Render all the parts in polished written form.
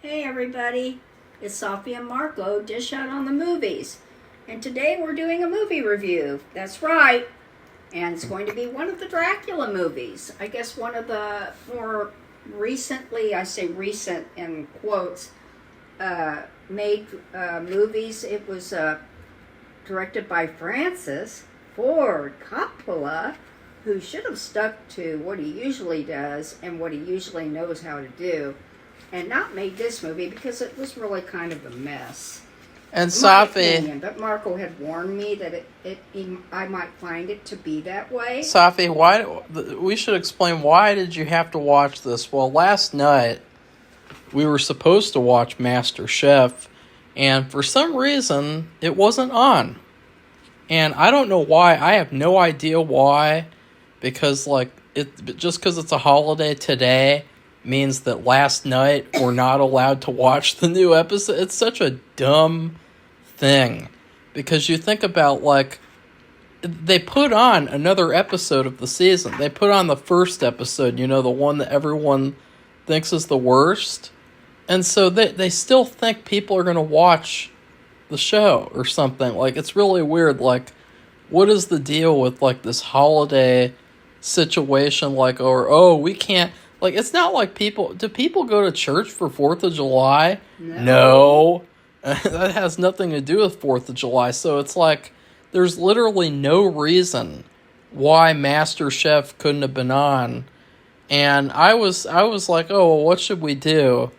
Hey everybody, it's Safi and Marco, Dish Out on the Movies. And today we're doing a movie review. That's right. And it's going to be one of the Dracula movies. I guess one of the more recently, I say recent in quotes, made movies. It was directed by Francis Ford Coppola, who should have stuck to what he usually does and what he usually knows how to do, and not made this movie because it was really kind of a mess. And Safi, opinion, but Marco had warned me that I might find it to be that way. Safi, we should explain, why did you have to watch this? Well, last night we were supposed to watch Master Chef, and for some reason it wasn't on. And I don't know why. I have no idea why, because just because it's a holiday today means that last night we're not allowed to watch the new episode. It's such a dumb thing, because you think about, they put on another episode of the season. They put on the first episode, the one that everyone thinks is the worst. And so they still think people are going to watch the show or something. It's really weird. What is the deal with, this holiday situation? We can't... it's not like do people go to church for 4th of July? No. That has nothing to do with 4th of July. So it's there's literally no reason why Master Chef couldn't have been on. And I was like, oh, well, what should we do?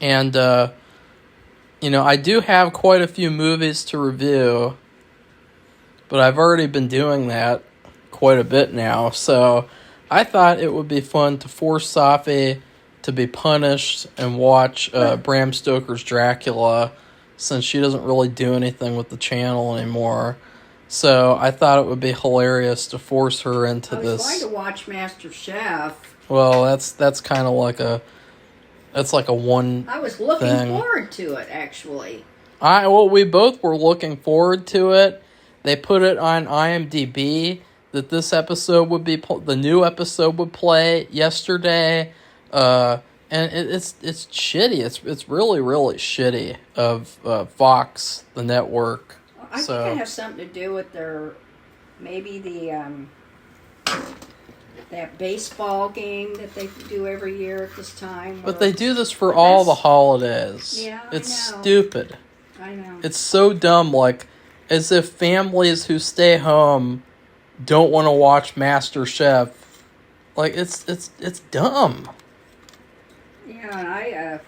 And, I do have quite a few movies to review, but I've already been doing that quite a bit now. So I thought it would be fun to force Safi to be punished and watch Bram Stoker's Dracula, since she doesn't really do anything with the channel anymore. So I thought it would be hilarious to force her into this. I was going to watch Master Chef. Well, that's kind of like a one. I was looking forward to it, actually. We both were looking forward to it. They put it on IMDb that this episode would be the new episode would play yesterday, and it's shitty. It's really, really shitty of Fox, the network. I think it has something to do with maybe that baseball game that they do every year at this time. But they do this for all the holidays. Yeah, it's I know. Stupid. I know. It's so dumb. As if families who stay home don't want to watch Master Chef. It's dumb. Yeah, and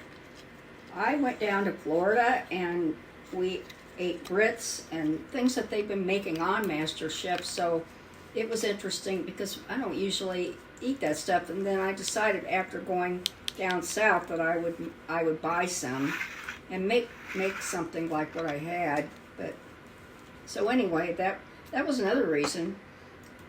I went down to Florida and we ate grits and things that they've been making on Master Chef, so it was interesting because I don't usually eat that stuff, and then I decided after going down south that I would buy some and make something like what I had. But so anyway, that was another reason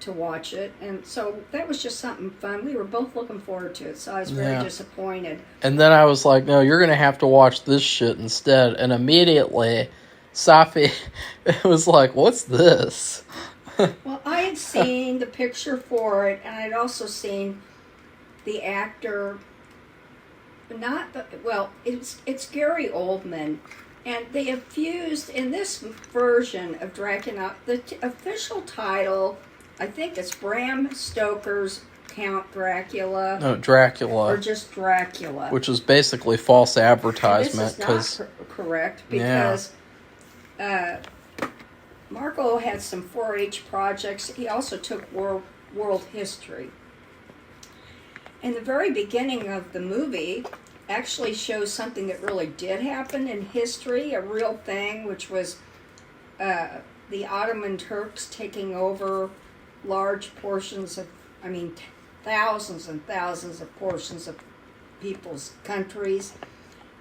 to watch it, and so that was just something fun. We were both looking forward to it, so I was very disappointed. And then I was like, no, you're going to have to watch this shit instead. And immediately Safi was like, what's this? Well, I had seen the picture for it, and I'd also seen the actor. It's Gary Oldman, and they have fused in this version of Dracula. The official title, I think, it's Bram Stoker's Count Dracula. No, Dracula. Or just Dracula. Which is basically false advertisement. This is not correct, because Marco had some 4-H projects. He also took world history. And the very beginning of the movie actually shows something that really did happen in history, a real thing, which was the Ottoman Turks taking over large portions of, thousands and thousands of portions of people's countries.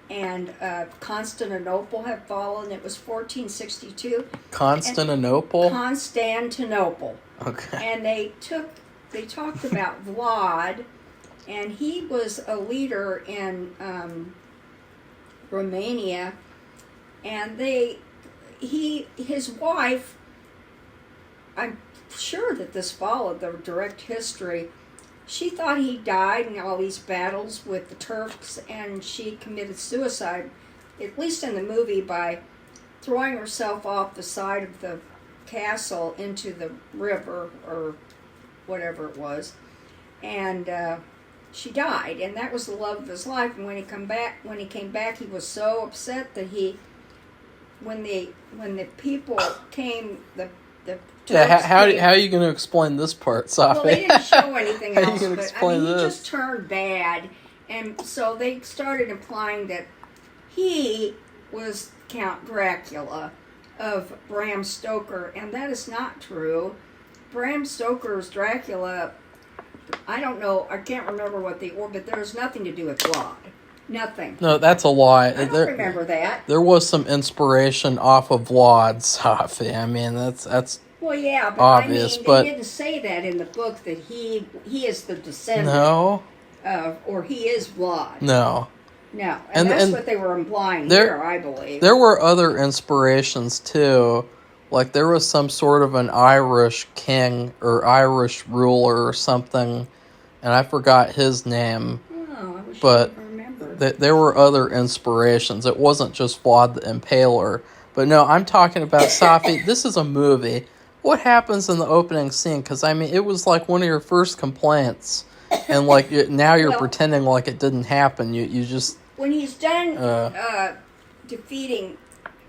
And Constantinople had fallen. It was 1462. Constantinople? Constantinople. Okay. And they talked about Vlad, and he was a leader in Romania, and his wife, I'm sure that this followed the direct history, she thought he died in all these battles with the Turks, and she committed suicide, at least in the movie, by throwing herself off the side of the castle into the river or whatever it was, and she died. And that was the love of his life. And when he came back, he was so upset that when the people came, the Yeah, how came, are you going to explain this part, Safi? well, they didn't show anything How are you else, gonna but explain he this? just turned bad, and so they started implying that he was Count Dracula of Bram Stoker, and that is not true. Bram Stoker's Dracula, I don't know, I can't remember what but there's nothing to do with blood. Nothing. No, that's a lie. I don't remember that. There was some inspiration off of Vlad, Safi. I mean, that's Well, yeah, but obvious, I mean, but they didn't say that in the book that he is the descendant no, of, or he is Vlad. no. No, and that's what they were implying here, I believe. There were other inspirations too. Like there was some sort of an Irish king or Irish ruler or something, and I forgot his name. Oh, I wish but I remember. There were other inspirations. It wasn't just Vlad the Impaler. But no, I'm talking about Safi. This is a movie. What happens in the opening scene? Because, I mean, it was like one of your first complaints. And, like, now you're pretending like it didn't happen. You just... When he's done defeating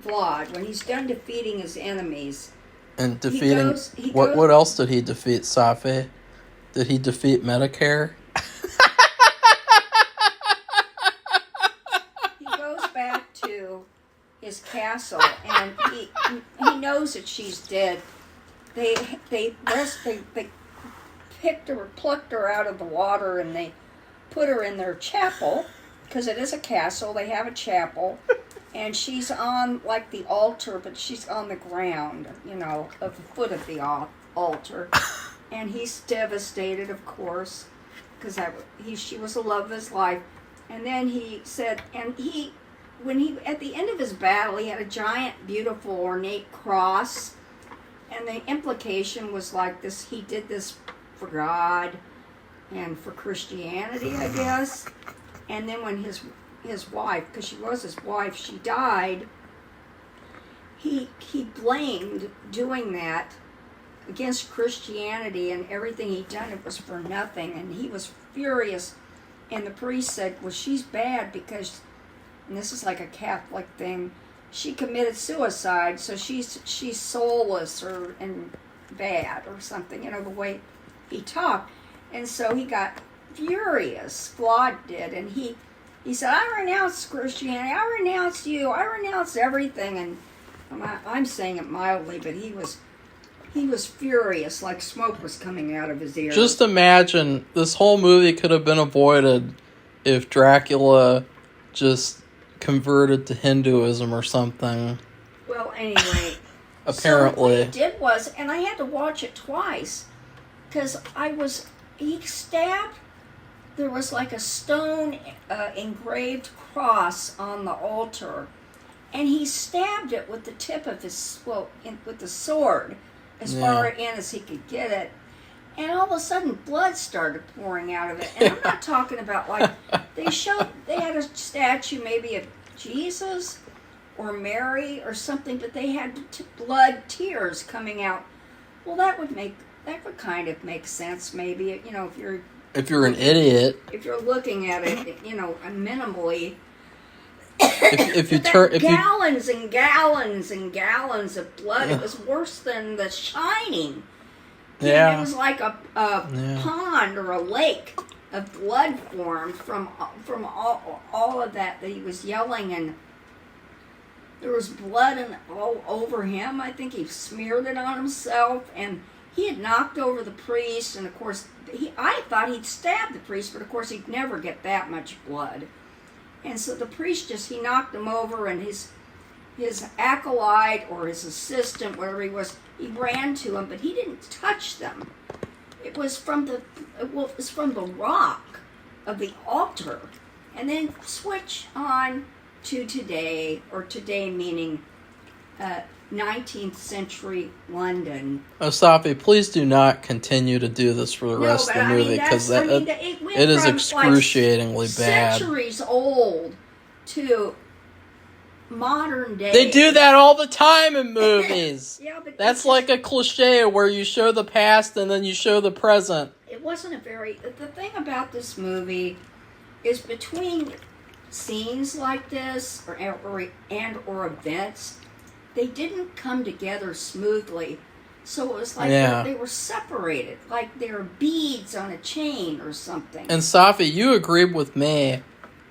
Vlad, when he's done defeating his enemies... And defeating... What else did he defeat, Safi? Did he defeat Medicare? He goes back to his castle, and he knows that she's dead. They plucked her out of the water, and they put her in their chapel, because it is a castle. They have a chapel, and she's on like the altar, but she's on the ground, at the foot of the altar. And he's devastated, of course, because she was the love of his life. And then he said, at the end of his battle, he had a giant, beautiful, ornate cross. And the implication was like this, he did this for God and for Christianity, I guess. And then when his wife, because she was his wife, she died, he blamed doing that against Christianity, and everything he'd done, it was for nothing. And he was furious. And the priest said, well, she's bad because, and this is like a Catholic thing, she committed suicide, so she's soulless and bad or something, the way he talked. And so he got furious, Vlad did, and he said, I renounce Christianity, I renounce you, I renounce everything. And I'm saying it mildly, but he was furious, like smoke was coming out of his ears. Just imagine, this whole movie could have been avoided if Dracula just converted to Hinduism or something. Well, anyway. Apparently. So what he did was, and I had to watch it twice, because he stabbed, there was like a stone engraved cross on the altar, and he stabbed it with the tip of with the sword, as far in as he could get it. And all of a sudden, blood started pouring out of it. And I'm not talking about, like, they had a statue maybe of Jesus or Mary or something, but they had blood tears coming out. Well, that would kind of make sense, maybe, if you're an idiot. If you're looking at it, minimally. Gallons and gallons and gallons of blood. It was worse than The Shining. Yeah. It was like a pond or a lake of blood formed from all of that he was yelling, and there was blood all over him. I think he smeared it on himself, and he had knocked over the priest, and of course, I thought he'd stabbed the priest, but of course he'd never get that much blood. And so the priest he knocked him over, and his acolyte or his assistant, whatever he was, he ran to him, but he didn't touch them. It was from the rock of the altar. And then switch on to today, or today meaning 19th century London. Oh, Safi, please do not continue to do this for the rest of the movie, because it is excruciatingly bad. Centuries old to modern day. They do that all the time in movies. Yeah, but that's like a cliche where you show the past and then you show the present. It wasn't a very... The thing about this movie is between scenes like this or events, they didn't come together smoothly. So it was like they were separated, like they were beads on a chain or something. And Safi, you agreed with me,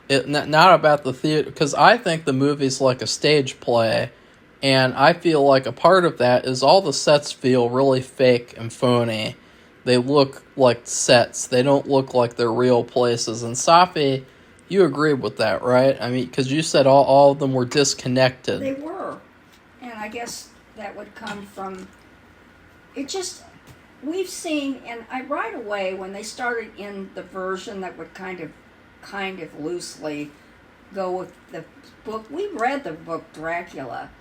not about the theater, because I think the movie's like a stage play, and I feel like a part of that is all the sets feel really fake and phony. They look like sets. They don't look like they're real places. And Safi, you agreed with that, right? I mean, because you said all of them were disconnected. They were. And I guess that would come from... It just... We've seen, and right away, when they started in the version that would kind of loosely go with the book, we read the book Dracula.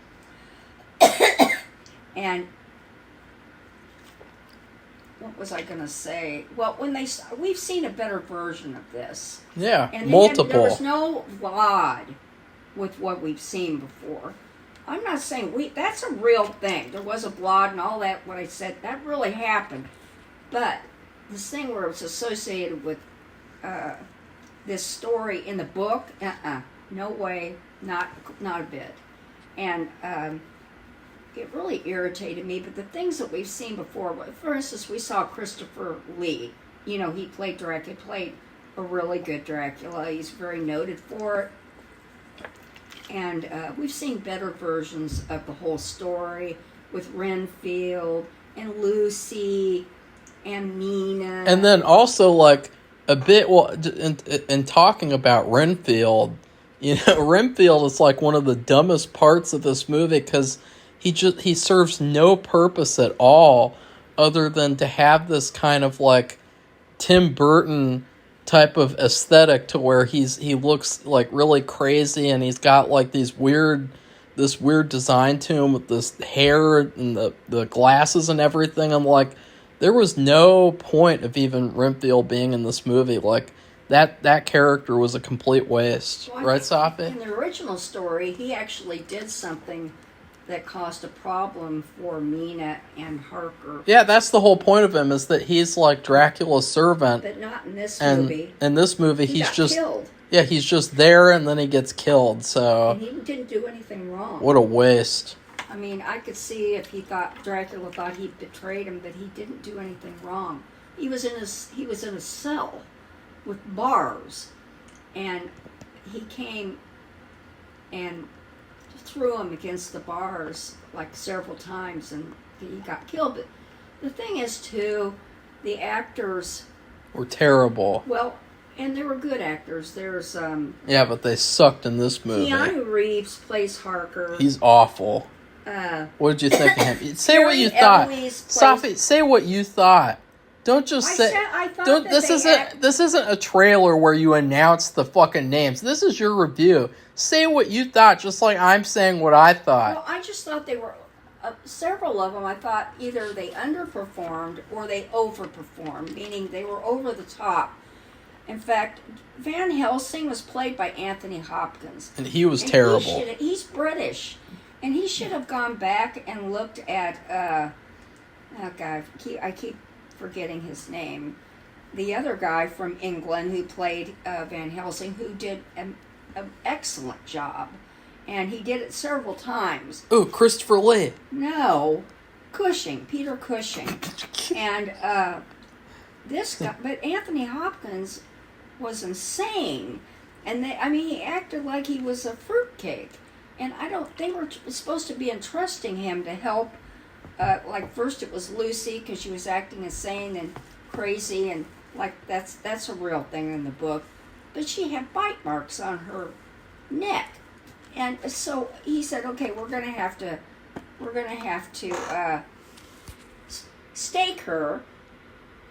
And... What was I going to say? Well, we've seen a better version of this. Yeah, and multiple. There was no blot with what we've seen before. I'm not saying that's a real thing. There was a blot and all that, what I said, that really happened. But this thing where it's associated with this story in the book, no way, not a bit. And... it really irritated me, but the things that we've seen before, for instance, we saw Christopher Lee. You know, he played Dracula, played a really good Dracula. He's very noted for it. And we've seen better versions of the whole story with Renfield and Lucy and Nina. And then also, like, a bit, in talking about Renfield, you know, Renfield is like one of the dumbest parts of this movie, because he serves no purpose at all other than to have this kind of like Tim Burton type of aesthetic to where he looks like really crazy, and he's got like this weird design to him with this hair and the glasses and everything. I'm like, there was no point of even Renfield being in this movie. Like that character was a complete waste. Well, right, Safi? In the original story, he actually did something that caused a problem for Mina and Harker. Yeah, that's the whole point of him, is that he's like Dracula's servant. But not in this movie. In this movie, he's just killed. Yeah, he's just there and then he gets killed. So and he didn't do anything wrong. What a waste. I mean, I could see if Dracula thought he betrayed him, but he didn't do anything wrong. He was in a cell with bars, and he came and threw him against the bars like several times, and he got killed. But the thing is, too, the actors were terrible. Well, and they were good actors. There's yeah, but they sucked in this movie. Keanu Reeves plays Harker. He's awful. What did you think of him? Say what you thought. Safi, say what you thought. Don't just say. I thought don't. This isn't a trailer where you announce the fucking names. This is your review. Say what you thought, just like I'm saying what I thought. Well, I just thought they were several of them. I thought either they underperformed or they overperformed, meaning they were over the top. In fact, Van Helsing was played by Anthony Hopkins, and he was terrible. He's British, and he should have gone back and looked at. Oh God, I keep forgetting his name. The other guy from England who played Van Helsing, who did an excellent job, and he did it several times. Ooh, Christopher Lee. No, Peter Cushing, and this guy. But Anthony Hopkins was insane, and he acted like he was a fruitcake, and they were supposed to be entrusting him to help. Like first it was Lucy because she was acting insane and crazy, and like that's a real thing in the book, but she had bite marks on her neck, and so he said, okay, we're gonna have to stake her,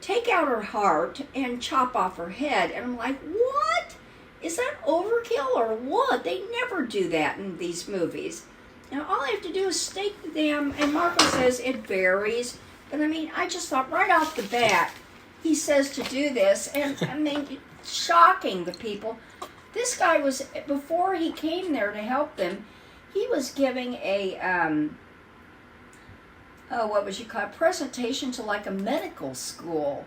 take out her heart, and chop off her head. And I'm like, what? Is that overkill or what? They never do that in these movies. Now, all I have to do is stake the damn, and Marco says it varies. But I mean, I just thought right off the bat, he says to do this, and I mean, shocking the people. This guy was, before he came there to help them, he was giving a, what was you call it, presentation to like a medical school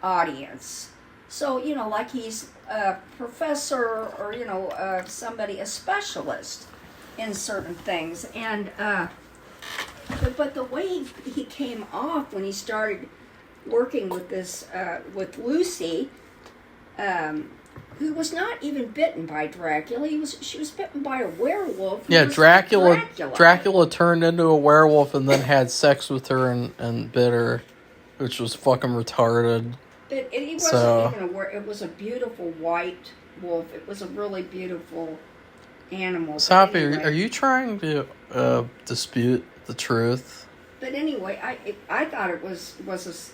audience. So, you know, like he's a professor or, you know, somebody, a specialist in certain things. And, but the way he came off when he started working with this, with Lucy, who was not even bitten by Dracula. She was bitten by a werewolf. Yeah, Dracula turned into a werewolf and then had sex with her and bit her, which was fucking retarded. But it wasn't even it was a beautiful white wolf. It was a really beautiful animal. Safi, anyway, are you trying to dispute the truth? But anyway, I thought it was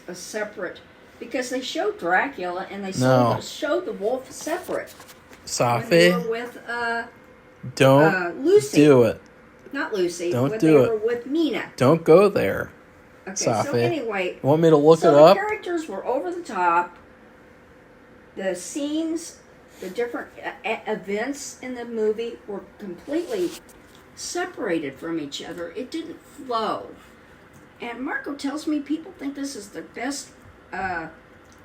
a separate, because they showed Dracula and they showed the wolf separate. Safi, when they were with don't Lucy. Do it. Not Lucy. Don't when do they it. were with Mina. Don't go there. Okay, Safi. so anyway, you want me to look it the up? Characters were over the top. The scenes, the different events in the movie were completely separated from each other. It didn't flow. And Marco tells me people think this is the best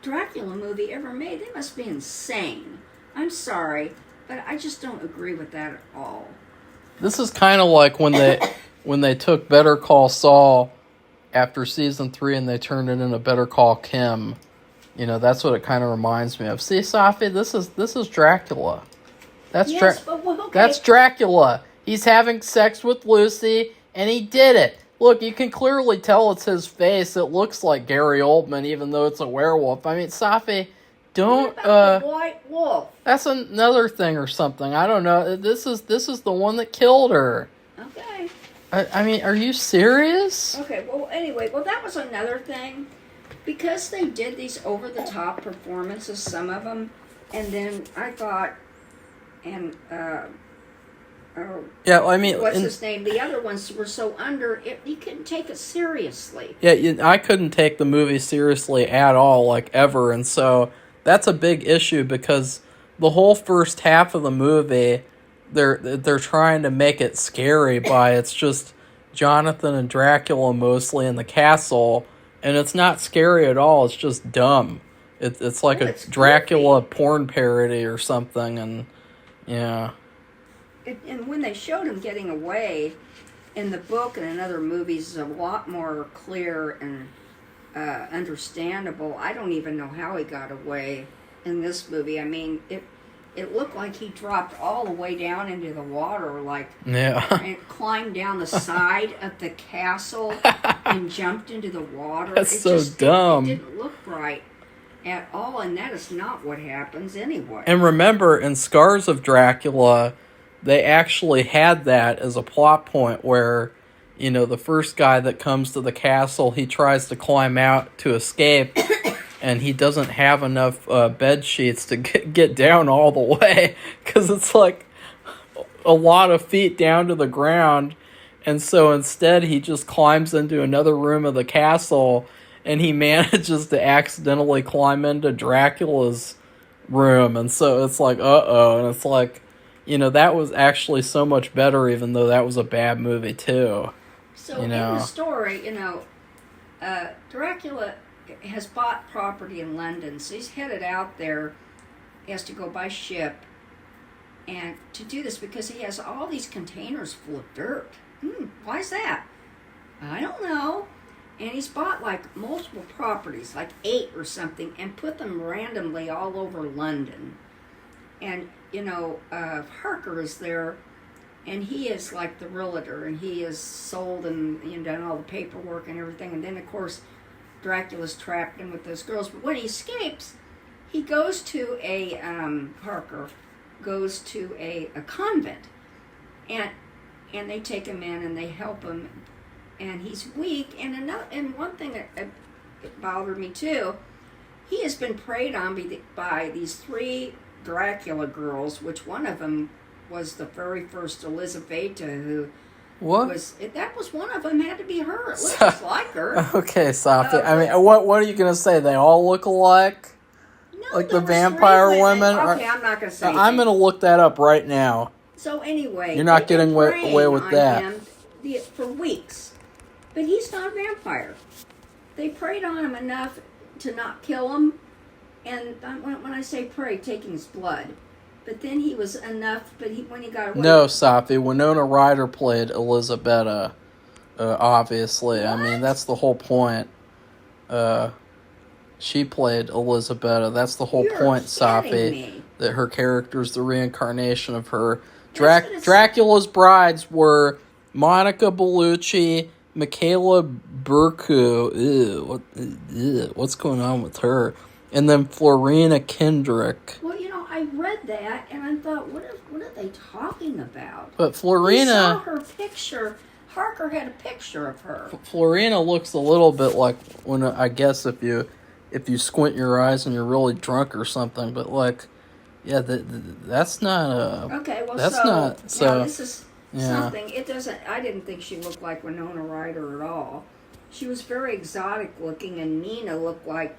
Dracula movie ever made. They must be insane. I'm sorry, but I just don't agree with that at all. This is kind of like when they took Better Call Saul after season 3 and they turned it into Better Call Kim. You know, that's what it kind of reminds me of. See, Safi, this is Dracula. That's That's Dracula. He's having sex with Lucy, and he did it. Look, you can clearly tell it's his face. It looks like Gary Oldman, even though it's a werewolf. I mean, Safi, don't. What about the white wolf? That's another thing or something. I don't know. This is the one that killed her. Okay. I mean, are you serious? Okay. Well, anyway, that was another thing, because they did these over-the-top performances, some of them, and then I thought, and yeah, I mean, what's his name? The other ones were so under it, you couldn't take it seriously. Yeah, I couldn't take the movie seriously at all, like ever, and so that's a big issue because the whole first half of the movie, they're trying to make it scary by it's just Jonathan and Dracula mostly in the castle, and it's not scary at all. It's just dumb. It's like a Dracula porn parody or something, and yeah. And when they showed him getting away in the book and in other movies, is a lot more clear and understandable. I don't even know how he got away in this movie. I mean, it looked like he dropped all the way down into the water, like, and climbed down the side of the castle and jumped into the water. That's so dumb. It didn't look right at all, and that is not what happens anyway. And remember, in Scars of Dracula, they actually had that as a plot point where, you know, the first guy that comes to the castle, he tries to climb out to escape, and he doesn't have enough bed sheets to get down all the way, because it's like a lot of feet down to the ground, and so instead he just climbs into another room of the castle, and he manages to accidentally climb into Dracula's room, and so it's like, uh-oh, and it's like, you know, that was actually so much better, even though that was a bad movie, too. So, in the story, you know, Dracula has bought property in London, so he's headed out there. He has to go by ship, and to do this because he has all these containers full of dirt. Why is that? I don't know. And he's bought, like, multiple properties, like 8 or something, and put them randomly all over London. And, you know, Harker is there, and he is like the realtor, and he is sold and done all the paperwork and everything. And then, of course, Dracula's trapped him with those girls. But when he escapes, he goes to Harker goes to a convent, and they take him in and they help him, and he's weak. And one thing that bothered me too, he has been preyed on by these 3 Dracula girls, which one of them was the very first Elizabeth who What? that was one of them. Had to be her. It looked just like her. Okay, Safi. I mean, what are you gonna say? They all look alike? No, Like there the was vampire 3 women? Okay, I'm not gonna say. I'm gonna look that up right now. So anyway, You're not they've been getting away preying with on that. him for weeks, but he's not a vampire. They preyed on him enough to not kill him, and when I say prey, taking his blood. But then he was enough. But when he got away, No, Safi. Winona Ryder played Elizabeth. Obviously, What? I mean that's the whole point. She played Elizabeth. That's the whole You're point, kidding Safi. me. That her character is the reincarnation of her. That's what Dracula's brides were Monica Bellucci, Michaela Burku. What's going on with her? And then Florina Kendrick. Well, I read that and I thought, what are they talking about? But We Florina, saw her picture. Harker had a picture of her. Florina looks a little bit like when I guess if you squint your eyes and you're really drunk or something. But like, yeah, that's not a. Okay, well, that's so not so. now this is Yeah. something. It doesn't. I didn't think she looked like Winona Ryder at all. She was very exotic looking, and Nina looked like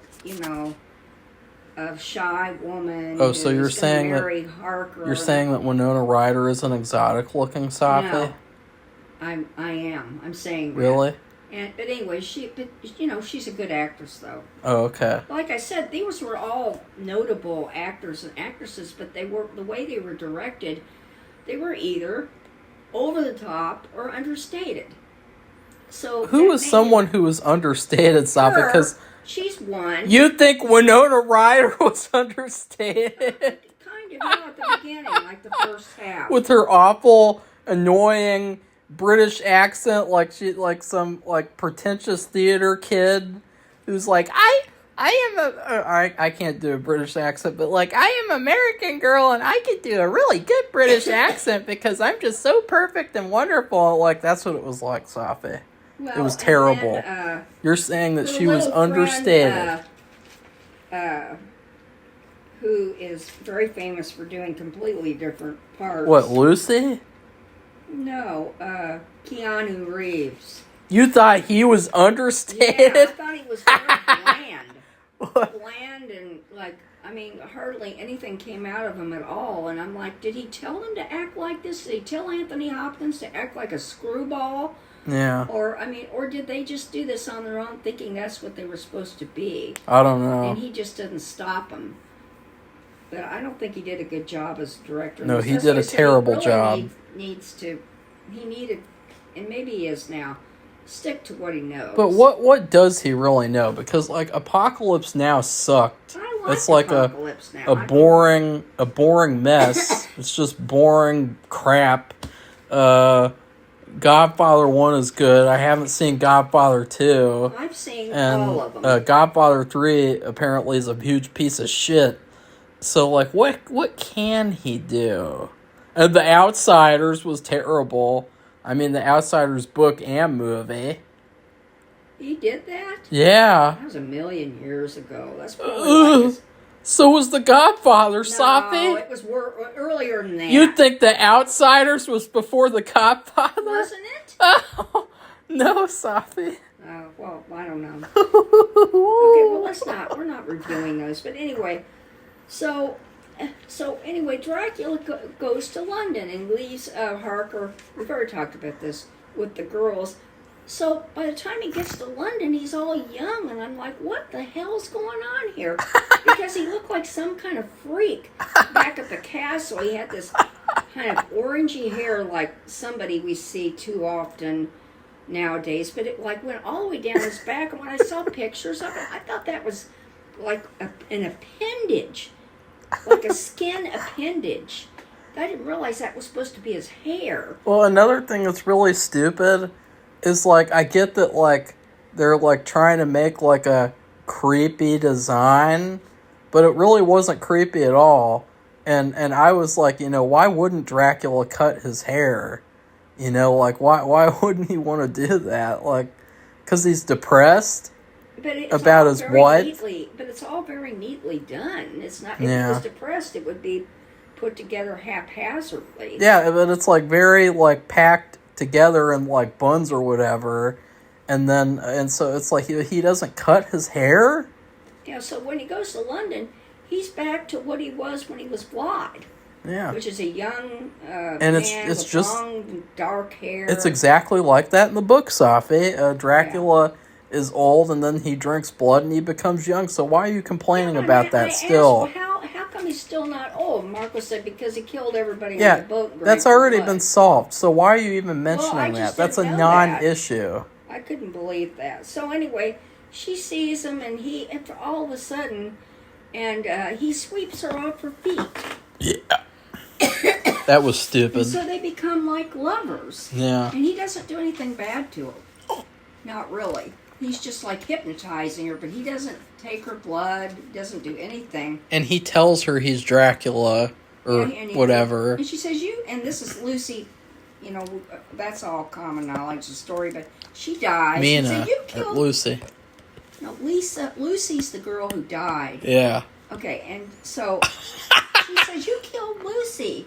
a shy woman. Oh, so who's you're gonna saying that marry Harker. you're saying that Winona Ryder is an exotic looking Safi? No, I am. I'm saying that. Really? But anyway, she's a good actress though. Oh, okay. Like I said, these were all notable actors and actresses, but the way they were directed, they were either over the top or understated. So Who was someone who was understated, Safi? Because she's one. you think Winona Ryder was understated Kind of, at the beginning, like the first half. with her awful, annoying British accent, like some pretentious theater kid who's like, I can't do a British accent, but like I am American girl and I can do a really good British accent because I'm just so perfect and wonderful. Like that's what it was like, Safi. Well, It was terrible. Then, You're saying that her she was little understated. Friend, who is very famous for doing completely different parts. What, Lucy? No, Keanu Reeves. You thought he was Yeah, I understated? thought he was very bland. What? Bland and hardly anything came out of him at all. And I'm like, did he tell them to act like this? Did he tell Anthony Hopkins to act like a screwball? Yeah. Or did they just do this on their own, thinking that's what they were supposed to be? I don't know. And he just didn't stop them. But I don't think he did a good job as a director. No, he That's did why I a said terrible he really job. He needed, and maybe he is now, stick to what he knows. But what does he really know? Because like Apocalypse Now sucked. I like It's like Apocalypse Now. a boring mess. It's just boring crap. Godfather 1 is good. I haven't seen Godfather 2. I've seen And all of them. Godfather 3 apparently is a huge piece of shit. So like what can he do? And The Outsiders was terrible. I mean The Outsiders book and movie. He did that? Yeah. That was a million years ago. That's probably like So was The Godfather, no, Safi? it was earlier than that. You think The Outsiders was before The Godfather? Wasn't it? Oh, no, Safi. Oh, well, I don't know. Okay, well, we're not reviewing those. But anyway, so anyway, Dracula goes to London and leaves Harker, we've already talked about this, with the girls. So by the time he gets to London, he's all young, and I'm like, what the hell's going on here? Because he looked like some kind of freak back at the castle. He had this kind of orangey hair like somebody we see too often nowadays, but it like went all the way down his back. And when I saw pictures of it, I thought that was like an appendage, like a skin appendage. I didn't realize that was supposed to be his hair. Well, another thing that's really stupid is like I get that like they're like trying to make like a creepy design, but it really wasn't creepy at all. And I was like, why wouldn't Dracula cut his hair? Like why wouldn't he want to do that? Like, because he's depressed about his what? But it's all very neatly done. It's not. If he Yeah. was depressed, it would be put together haphazardly. Yeah, but it's like very like packed together in like buns or whatever, and so it's like he doesn't cut his hair. Yeah, so when he goes to London, he's back to what he was when he was blind. Yeah, which is a young and man it's with just long dark hair. It's exactly like that in the book, Safi. Dracula is old and then he drinks blood and he becomes young. So why are you complaining about that still? Asked, well, how come he's still not old? Marco said because he killed everybody on the boat. And that's already been solved. So why are you even mentioning that? That's a non-issue. I couldn't believe that. So anyway, she sees him and all of a sudden, and he sweeps her off her feet. Yeah. That was stupid. And so they become like lovers. Yeah. And he doesn't do anything bad to her. Not really. He's just like hypnotizing her, but he doesn't take her blood, doesn't do anything. And he tells her he's Dracula or whatever. And she says, and this is Lucy, that's all common knowledge, the story, but she dies. Mina, said, you killed Lucy. No, Lucy's the girl who died. Yeah. Okay, and so she says, you killed Lucy.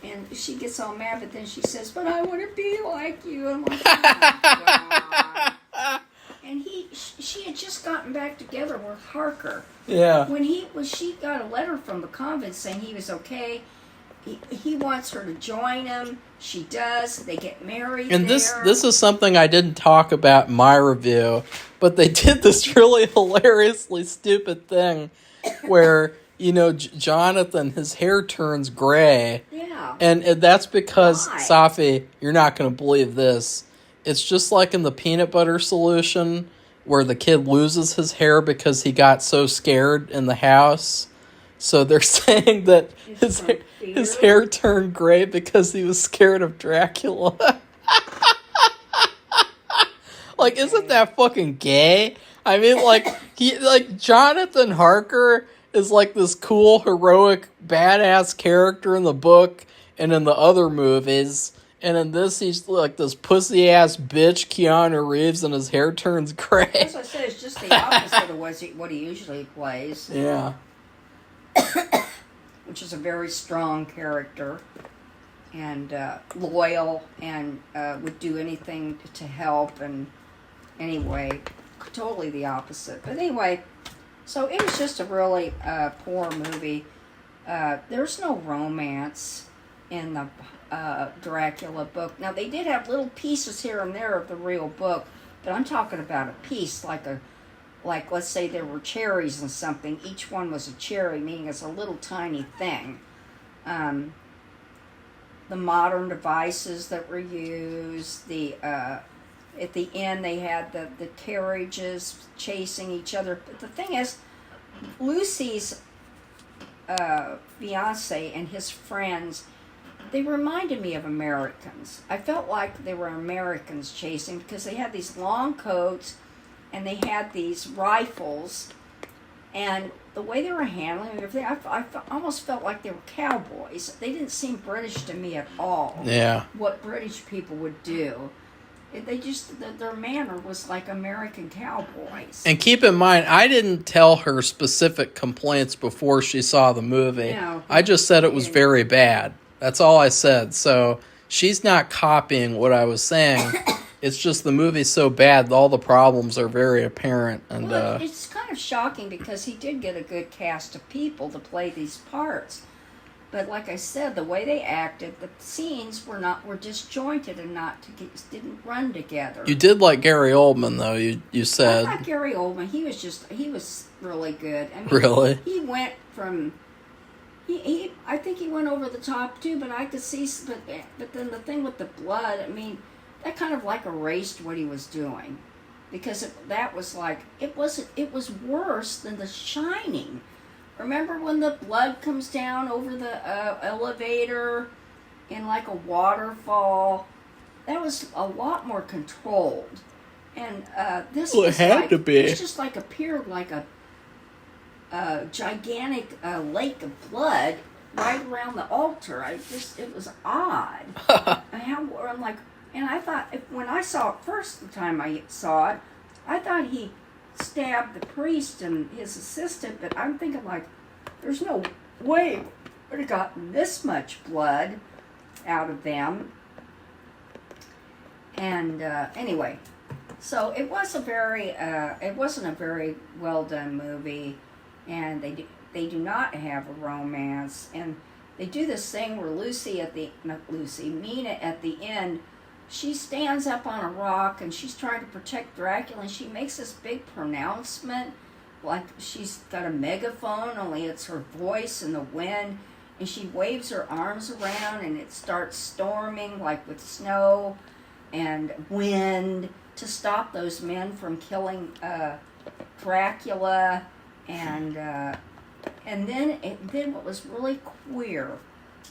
And she gets all mad, but then she says, but I want to be like you. I'm like, oh my God. And she had just gotten back together with Harker. Yeah. When she got a letter from the convent saying he was okay. He wants her to join him. She does. They get married. And this is something I didn't talk about in my review, but they did this really hilariously stupid thing where, Jonathan, his hair turns gray. Yeah. And that's because, Why? Safi, you're not going to believe this. It's just like in the peanut butter solution where the kid loses his hair because he got so scared in the house. So they're saying that his hair turned gray because he was scared of Dracula. Like, isn't that fucking gay? I mean, Jonathan Harker is like this cool, heroic, badass character in the book and in the other movies. And in this, he's like this pussy-ass bitch, Keanu Reeves, and his hair turns gray. As I said, it's just the opposite of what he usually plays. Yeah. Which is a very strong character. And loyal and would do anything to help. And anyway, totally the opposite. But anyway, so it was just a really poor movie. There's no romance in the Dracula book. Now, they did have little pieces here and there of the real book, but I'm talking about a piece, like let's say there were cherries and something. Each one was a cherry, meaning it's a little tiny thing. The modern devices that were used, at the end they had the carriages chasing each other. But the thing is, Lucy's fiance and his friends, they reminded me of Americans. I felt like they were Americans chasing because they had these long coats and they had these rifles, and the way they were handling everything, I almost felt like they were cowboys. They didn't seem British to me at all. Yeah. What British people would do. Their manner was like American cowboys. And keep in mind, I didn't tell her specific complaints before she saw the movie. No, I just said it was very bad. That's all I said. So she's not copying what I was saying. It's just the movie's so bad, all the problems are very apparent. And well, it's kind of shocking because he did get a good cast of people to play these parts. But like I said, the way they acted, the scenes were disjointed and didn't run together. You did like Gary Oldman, though. You said. I like Gary Oldman. He was really good. I mean, really? He went from. I think he went over the top too, but I could see. But then the thing with the blood, I mean, that kind of like erased what he was doing, because that was like it was worse than The Shining. Remember when the blood comes down over the elevator in like a waterfall? That was a lot more controlled. And this was had to be. It just like appeared like a gigantic lake of blood right around the altar. It was odd. I'm like, and I thought when I saw it first, the time I saw it, I thought he stabbed the priest and his assistant, but I'm thinking like, there's no way would have gotten this much blood out of them. And anyway, so it was it wasn't a very well done movie, and they do not have a romance, and they do this thing where Mina at the end, she stands up on a rock and she's trying to protect Dracula, and she makes this big pronouncement, like she's got a megaphone, only it's her voice and the wind, and she waves her arms around, and it starts storming, like with snow and wind, to stop those men from killing Dracula, and then what was really queer,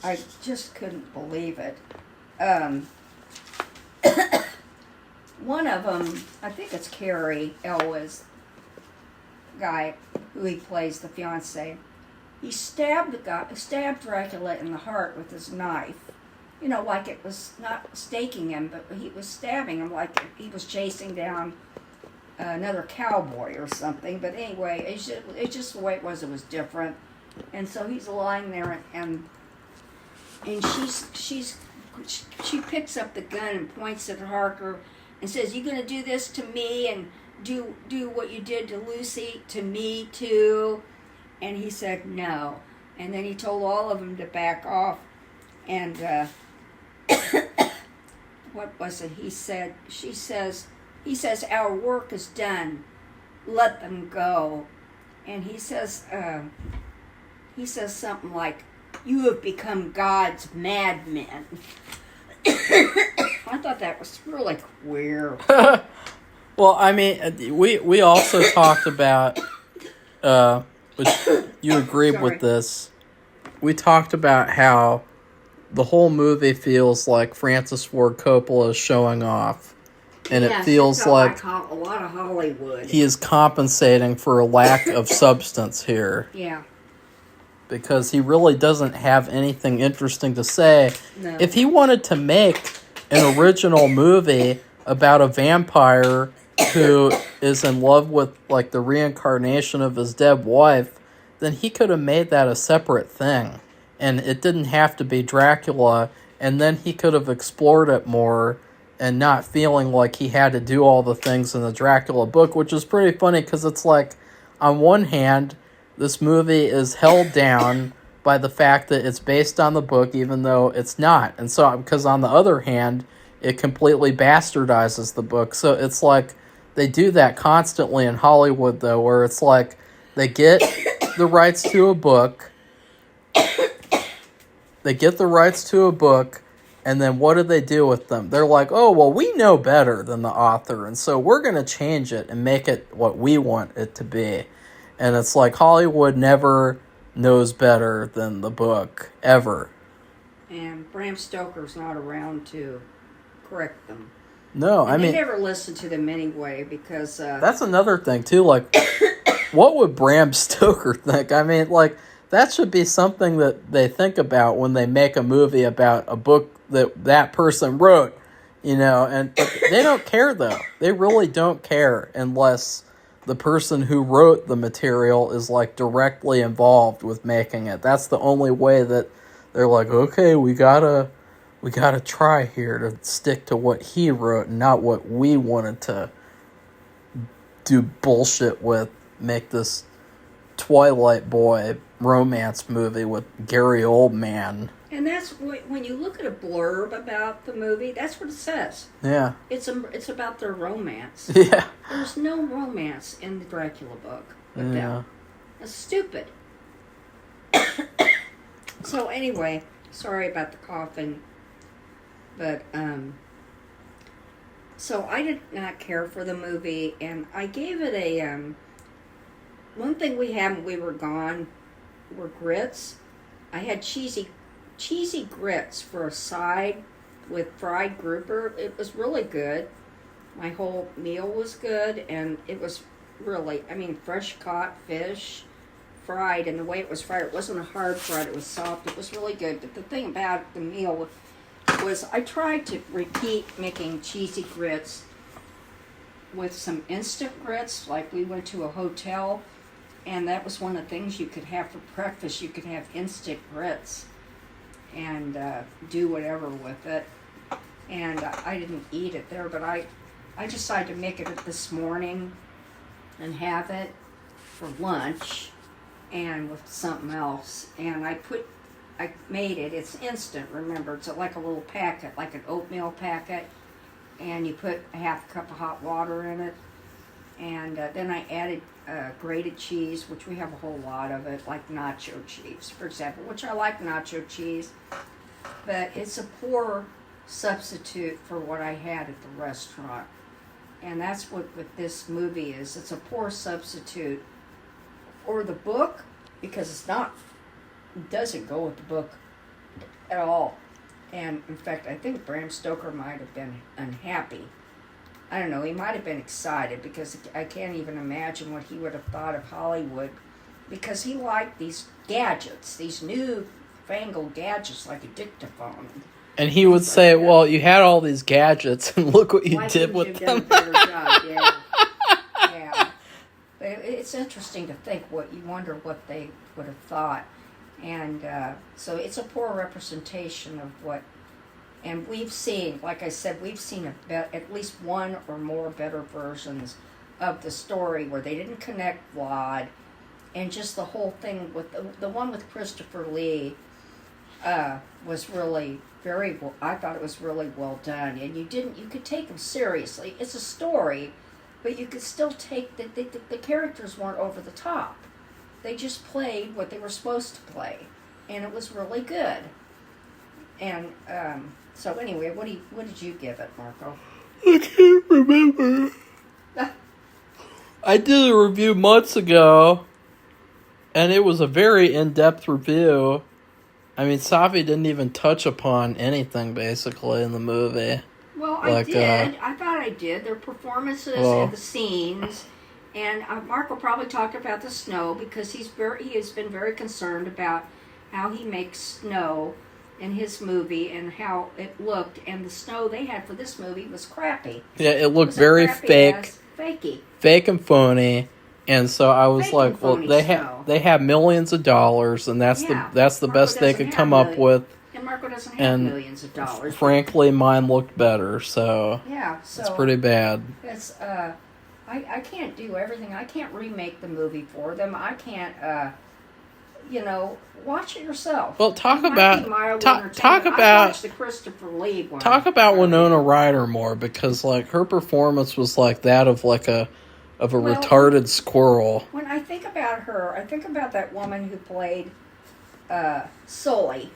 I just couldn't believe it. One of them, I think it's Carrie Elwes, guy who he plays the fiance. He stabbed Dracula in the heart with his knife. You know, like it was not staking him, but he was stabbing him like he was chasing down another cowboy or something. But anyway, it's just the way it was different. And so he's lying there, and she picks up the gun and points at Harker and says, "You gonna do this to me and do what you did to Lucy to me too?" And he said no. And then he told all of them to back off. And what was it? He says, "Our work is done. Let them go." And he says something like, "You have become God's madmen." I thought that was really queer. Well, I mean, we also talked about, which you agreed with this. We talked about how the whole movie feels like Francis Ford Coppola is showing off. And yes, it feels like a lot of Hollywood. He is compensating for a lack of substance here. Yeah. Because he really doesn't have anything interesting to say. No. If he wanted to make an original movie about a vampire who is in love with, like, the reincarnation of his dead wife, then he could have made that a separate thing. And it didn't have to be Dracula, and then he could have explored it more and not feeling like he had to do all the things in the Dracula book, which is pretty funny because it's like, on one hand, this movie is held down by the fact that it's based on the book, even though it's not. And so, because on the other hand, it completely bastardizes the book. So it's like, they do that constantly in Hollywood, though, where it's like, they get the rights to a book, and then what do they do with them? They're like, oh, well, we know better than the author, and so we're going to change it and make it what we want it to be. And it's like Hollywood never knows better than the book, ever. And Bram Stoker's not around to correct them. No, and I mean... they never listen to them anyway, because... that's another thing, too. Like, what would Bram Stoker think? I mean, like, that should be something that they think about when they make a movie about a book that person wrote, you know, and they don't care, though. They really don't care unless the person who wrote the material is, like, directly involved with making it. That's the only way that they're like, okay, we gotta try here to stick to what he wrote and not what we wanted to do bullshit with, make this Twilight Boy romance movie with Gary Oldman. And that's when you look at a blurb about the movie, that's what it says. Yeah. It's about their romance. Yeah. There's no romance in the Dracula book. Yeah. That's stupid. So anyway, sorry about the coughing. But, so I did not care for the movie, and I gave it a, one thing we had when we were gone were grits. I had cheesy grits for a side with fried grouper. It was really good. My whole meal was good, and it was really, I mean, fresh caught fish, fried, and the way it was fried, it wasn't a hard fried, it was soft. It was really good. But the thing about the meal was I tried to repeat making cheesy grits with some instant grits, like we went to a hotel And that was one of the things you could have for breakfast. You could have instant grits and do whatever with it. And I didn't eat it there, but I decided to make it this morning and have it for lunch and with something else. And I made it. It's instant, remember. It's like a little packet, like an oatmeal packet. And you put a half cup of hot water in it. And then I added grated cheese, which we have a whole lot of it, like nacho cheese, for example, which I like nacho cheese. But it's a poor substitute for what I had at the restaurant. And that's what this movie is. It's a poor substitute for the book, because it doesn't go with the book at all. And in fact, I think Bram Stoker might have been unhappy. I don't know, he might have been excited, because I can't even imagine what he would have thought of Hollywood, because he liked these gadgets, these new fangled gadgets like a dictaphone. And he would say, well, you had all these gadgets, and look what you did with them. Done a better job? Yeah. Yeah. But it's interesting to think you wonder what they would have thought. And so it's a poor representation of what, and we've seen, like I said, we've seen at least one or more better versions of the story where they didn't connect Vlad, and just the whole thing with the one with Christopher Lee was really very well. I thought it was really well done, and you could take them seriously. It's a story, but you could still take the characters weren't over the top. They just played what they were supposed to play, and it was really good. And so anyway, what did you give it, Marco? I can't remember. I did a review months ago, and it was a very in-depth review. I mean, Safi didn't even touch upon anything, basically, in the movie. Well, I did. I thought I did. Their performances and the scenes. And Marco probably talked about the snow, because he has been very concerned about how he makes snow in his movie and how it looked. And the snow they had for this movie was crappy. Yeah, it looked very fake. Fakey. Fake and phony. And so I was like, well, they have millions of dollars, and that's the best they could come up with. And Marco doesn't have millions of dollars. Frankly, mine looked better, so it's pretty bad. It's I can't do everything. I can't remake the movie for them. I can't watch it yourself. Well, talk about I watched the Christopher Lee one. Talk about Winona Ryder more, because like her performance was like that of like a retarded squirrel. When I think about her, I think about that woman who played Scully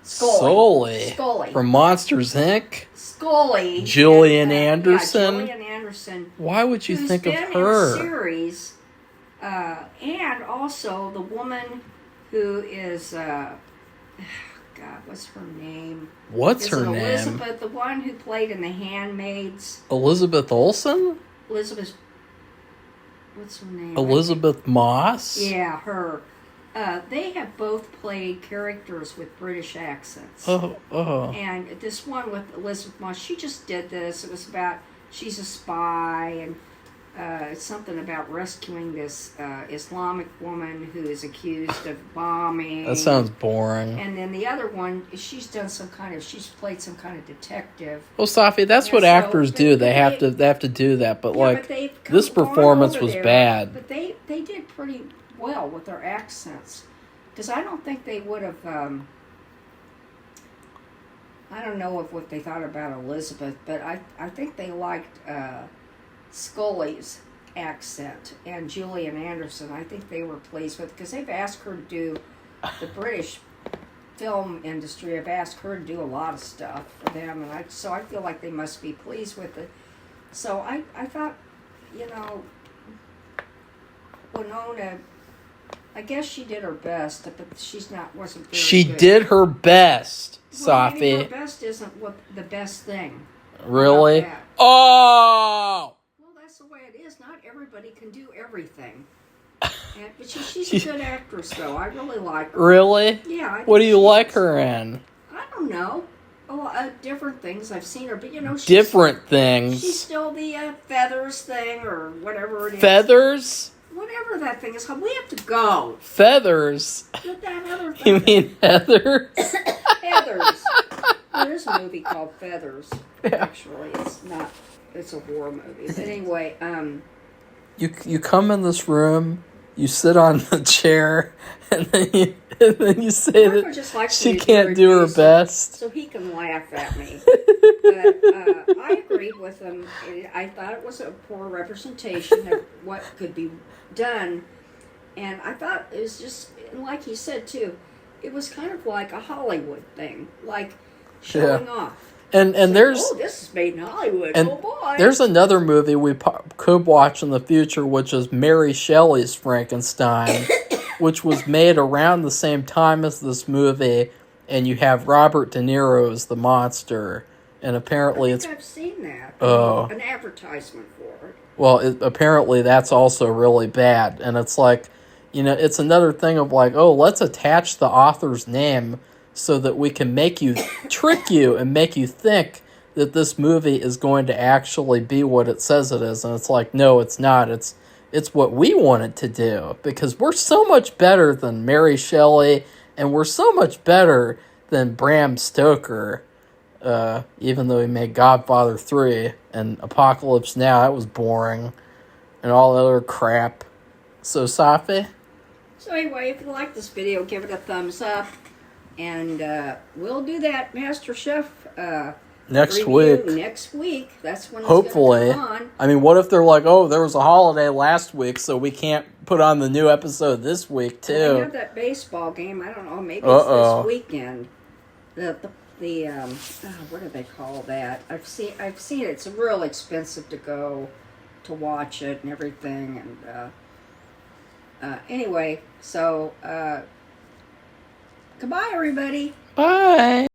from Monsters Inc. Scully. Gillian Anderson. Yeah, Gillian Anderson. Why would you think of her? In a series, and also the woman who is God, what's her name? What's her name? Elizabeth, the one who played in The Handmaids. Elizabeth Olsen. Elizabeth. What's her name? Elizabeth Moss. Yeah, her. They have both played characters with British accents. And this one with Elizabeth Moss, she just did this. It was about, she's a spy, and it's something about rescuing this Islamic woman who is accused of bombing. That sounds boring. And then the other one, she's played some kind of detective. Well, Safi, that's what actors do. They have to do that. But like, this performance was bad. But they did pretty well with their accents, because I don't think they would have. I don't know what they thought about Elizabeth, but I think they liked Scully's accent, and Gillian Anderson. I think they were pleased with, because they've asked her to do the British film industry. I've asked her to do a lot of stuff for them, and so I feel like they must be pleased with it. So I thought, Winona, I guess she did her best, but wasn't very She good. did her best, Safi. Maybe her best isn't the best thing. Really? Oh! Well, that's the way it is. Not everybody can do everything. But she's a good actress, though. I really like her. Really? Yeah. What do you like her in? I don't know. A lot of different things I've seen her, but she's... Different things? She's still the feathers thing, or whatever it is. Feathers? whatever that thing is called. We have to go. Feathers. Get that other You thing. mean Heather? Feathers. There's a movie called Feathers. Yeah. Actually, it's not. It's a war movie. But anyway, You come in this room, you sit on the chair, and then you say Marco that just likes she me to can't do her reviews best. so he can laugh at me. But I agreed with him. I thought it was a poor representation of what could be done. And I thought it was just, like he said too, it was kind of like a Hollywood thing. Like showing off. And So, there's... oh, this is made in Hollywood. And oh, boy. there's another movie we could watch in the future, which is Mary Shelley's Frankenstein, which was made around the same time as this movie, and you have Robert De Niro as the monster, and apparently I've seen that. Oh. An advertisement for it. Well, apparently that's also really bad, and it's like, it's another thing of like, oh, let's attach the author's name so that we can trick you and make you think that this movie is going to actually be what it says it is. And it's like, no, it's not. It's what we want it to do, because we're so much better than Mary Shelley, and we're so much better than Bram Stoker, even though he made Godfather 3 and Apocalypse Now. That was boring, and all that other crap. So, Safi? So anyway, if you like this video, give it a thumbs up. And we'll do that Master Chef Next review week. next week. That's when Hopefully. it's going to come on. I mean, what if they're like, oh, there was a holiday last week, so we can't put on the new episode this week, They too. have that baseball game. I don't know. Maybe Uh-oh. it's this weekend. What do they call that? I've seen it. It's real expensive to go to watch it and everything. And anyway, so goodbye, everybody. Bye.